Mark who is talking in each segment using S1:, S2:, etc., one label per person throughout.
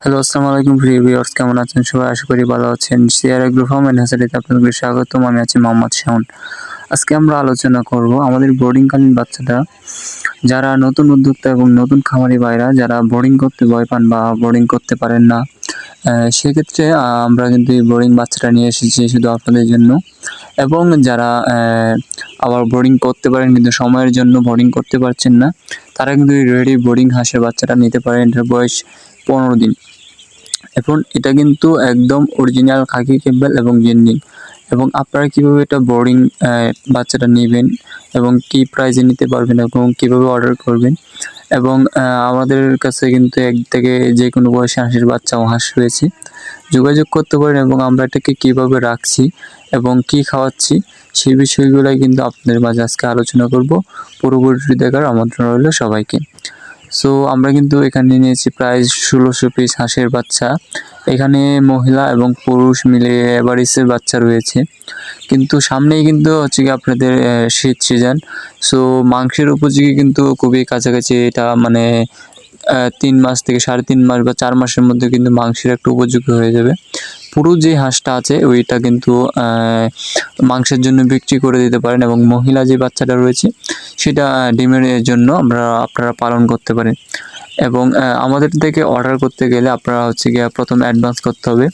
S1: Hello, আসসালামু আলাইকুম প্রিয় ভিউয়ার্স, কেমন আছেন সবাই? আশা করি ভালো আছেন। সিআর এগ্রো ফার্ম এন্ড হ্যাচারিতে আপনাদের স্বাগতম। আমি আছি মোহাম্মদ শাওন। আজকে আমরা আলোচনা করব আমাদের বোর্ডিংকালীন বাচ্চাটা, যারা নতুন উদ্যোক্তা এবং নতুন খামারি ভাইরা যারা বোর্ডিং করতে ভয় পান বা বোর্ডিং করতে পারেন না, সেক্ষেত্রে আমরা কিন্তু এই বোর্ডিং বাচ্চাটা নিয়ে এসেছি শুধু আপনাদের জন্য। এবং যারা আবার বোর্ডিং করতে পারেন কিন্তু সময়ের জন্য বোর্ডিং করতে পারছেন না, তারা কিন্তু রেডি বোর্ডিং হাঁসের বাচ্চাটা নিতে পারেন। এটার বয়স 15 দিন। এখন এটা কিন্তু একদম অরিজিনাল খাকি ক্যাম্বেল এবং জেন্ডিং। এবং আপনারা কীভাবে এটা বোর্ডিং বাচ্চাটা নেবেন এবং কী প্রাইসে নিতে পারবেন এবং কীভাবে অর্ডার করবেন, এবং আমাদের কাছে কিন্তু এক থেকে যে কোনো বয়সে হাঁসের বাচ্চা ও হাঁস রয়েছে, যোগাযোগ করতে পারেন। এবং আমরা এটাকে কীভাবে রাখছি এবং কী খাওয়াচ্ছি সেই বিষয়গুলোই কিন্তু আপনাদের মাঝে আজকে আলোচনা করব। পরবর্তী দেখার আমন্ত্রণ রইল সবাইকে। সো আমরা কিন্তু এখানে নিয়েছি প্রায় 1600 পিস হাঁসের বাচ্চা। এখানে মহিলা এবং পুরুষ মিলে এভারেজের বাচ্চা রয়েছে। কিন্তু সামনেই কিন্তু হচ্ছে কি আপনাদের শীত সিজন। সো মাংসের উপযোগী কিন্তু খুবই কাছাকাছি, এটা মানে 3 মাস থেকে 3.5 মাস বা 4 মাসের মধ্যে কিন্তু মাংসের একটা উপযোগী হয়ে যাবে। পুরুষ যে হাঁসটা আছে ওইটা কিন্তু মাংসের জন্য বিক্রি করে দিতে পারেন, এবং মহিলা যে বাচ্চাটা রয়েছে সেটা ডিমের জন্য আপনারা পালন করতে পারেন। এবং আমাদের থেকে অর্ডার করতে গেলে আপনারা হচ্ছে গিয়ে প্রথম অ্যাডভান্স করতে হবে।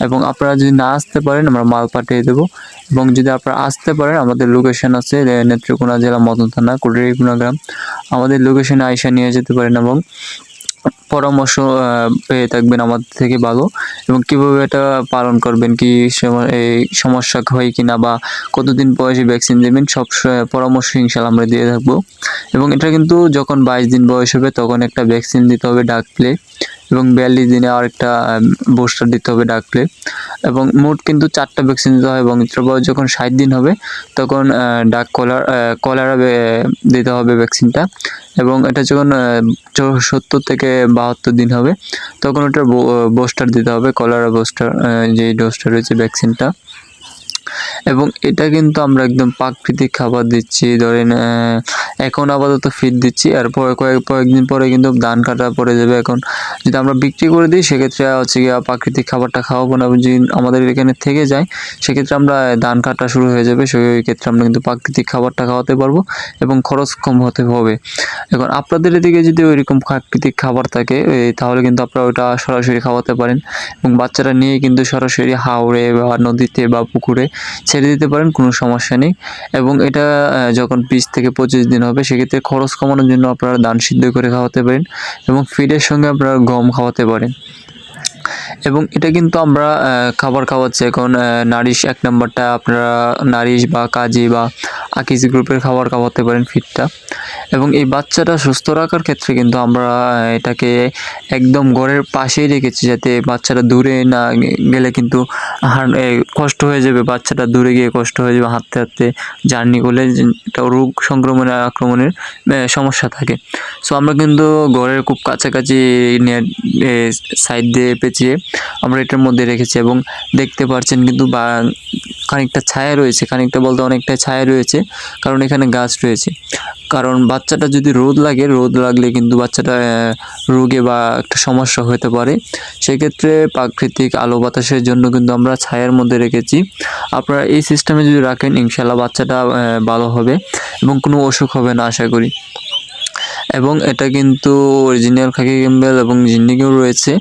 S1: এবং আপনারা যদি না আসতে পারেন আমরা মাল পাঠিয়ে দেবো। এবং যদি আপনারা আসতে পারেন, আমাদের লোকেশন আছে নেত্রকোনা জেলা মদন থানা কুড়িগুনা গ্রাম। আমাদের লোকেশনে আইসা নিয়ে যেতে পারেন এবং পরামর্শ পেয়ে থাকবেন আমাদের থেকে ভালো, এবং কীভাবে এটা পালন করবেন, কি এই সমস্যা হয় কিনা বা কতদিন বয়সে ভ্যাকসিন দেবেন, সব পরামর্শ ইনশাল্লাহ আমরা দিয়ে থাকবো। এবং এটা কিন্তু যখন 22 দিন বয়স হবে তখন একটা ভ্যাকসিন দিতে হবে ডাক প্লে, এবং 42 দিনে আরেকটা বুস্টার দিতে হবে ডাক প্লে, এবং মোট কিন্তু 4টা ভ্যাকসিন দিতে হয়। এবং এটার বয়স যখন 60 দিন হবে তখন ডাক কলারা দিতে হবে ভ্যাকসিনটা। এবং এটা যখন 70 থেকে 72 দিন হবে তখন ওটার বুস্টার দিতে হবে, কলারা বুস্টার, যেই ডোজটা রয়েছে ভ্যাকসিনটা। এবং এটা কিন্তু আমরা একদম প্রাকৃতিক খাবার দিচ্ছি। ধরেন এখন আপাতত ফিড দিচ্ছি, আর কয়েকদিন পরে কিন্তু ধান কাটা পড়ে যাবে। এখন যদি আমরা বিক্রি করে দিই সেক্ষেত্রে হচ্ছে গিয়ে প্রাকৃতিক খাবারটা খাওয়াবো না, যদি আমাদের এখানে থেকে যায় সেক্ষেত্রে আমরা ধান কাটা শুরু হয়ে যাবে, সেই ক্ষেত্রে আমরা কিন্তু প্রাকৃতিক খাবারটা খাওয়াতে পারবো এবং খরচ কম হতে হবে। এখন আপনাদের এদিকে যদি ওইরকম প্রাকৃতিক খাবার থাকে তাহলে কিন্তু আপনারা ওটা সরাসরি খাওয়াতে পারেন, এবং বাচ্চারা নিয়ে কিন্তু সরাসরি হাওড়ে বা নদীতে বা পুকুরে ছেড়ে দিতে পারেন, কোনো সমস্যা নেই। এবং এটা যখন 20 থেকে 25 দিন হবে সেক্ষেত্রে খরচ কমানোর জন্য আপনারা ধান সিদ্ধ করে খাওয়াতে পারেন, এবং ফিডের সঙ্গে আপনারা গম খাওয়াতে পারেন। এবং এটা কিন্তু আমরা খাবার খাওয়াচ্ছি এখন নারিশ 1 নম্বরটা আপনারা নারিশ বা কাজী বা আকিজ গ্রুপের খাবার খাওয়াতে পারেন ফিডটা। এবং এই বাচ্চাটা সুস্থ রাখার ক্ষেত্রে কিন্তু আমরা এটাকে একদম ঘরের পাশেই রেখেছি, যাতে বাচ্চাটা দূরে না গেলে কিন্তু কষ্ট হয়ে যাবে, বাচ্চাটা দূরে গিয়ে কষ্ট হয়ে যাবে, হাঁটতে হাঁটতে জার্নি করলে একটা রোগ সংক্রমণের আক্রমণের সমস্যা থাকে। সো আমরা কিন্তু ঘরের খুব কাছাকাছি নেট সাইড দিয়ে পেঁচিয়ে আমরা এটার মধ্যে রেখেছি, এবং দেখতে পাচ্ছেন কিন্তু খানিকটা ছায়া রয়েছে, খানিকটা বলতে অনেকটাই ছায়া রয়েছে, কারণ এখানে গাছ রয়েছে। কারণ বাচ্চাটা যদি রোদ লাগলে কিন্তু বাচ্চাটা রোগে বা একটা সমস্যা হতে পারে, সেক্ষেত্রে প্রাকৃতিক আলো বাতাসের জন্য কিন্তু আমরা ছায়ার মধ্যে রেখেছি। আপনারা এই সিস্টেমে যদি রাখেন ইনশাল্লাহ বাচ্চাটা ভালো হবে এবং কোনো অসুখ হবে না আশা করি। এবং এটা কিন্তু অরিজিনাল খাকি ক্যাম্বেল এবং জিন্ডিংও রয়েছে।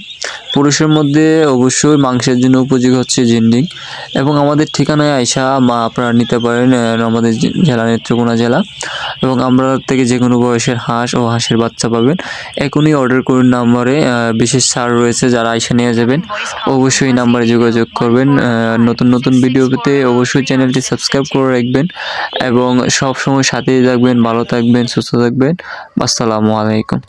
S1: পুরুষের মধ্যে অবশ্যই মাংসের জন্য উপযোগী হচ্ছে জিন্ডিং। এবং আমাদের ঠিকানায় আইসা আপনারা নিতে পারেন, আমাদের জেলা নেত্রকোনা জেলা। এবং আমরা থেকে যে কোনো বয়সের হাঁস ও হাঁসের বাচ্চা পাবেন। এখনই অর্ডার করুন নাম্বারে, বিশেষ ছাড় রয়েছে, যারা আইসা নিয়ে যাবেন অবশ্যই নাম্বারে যোগাযোগ করবেন। নতুন নতুন ভিডিও পেতে অবশ্যই চ্যানেলটি সাবস্ক্রাইব করে রাখবেন, এবং সব সময় সাথেই থাকবেন। ভালো থাকবেন, সুস্থ থাকবেন। আসসালামু আলাইকুম।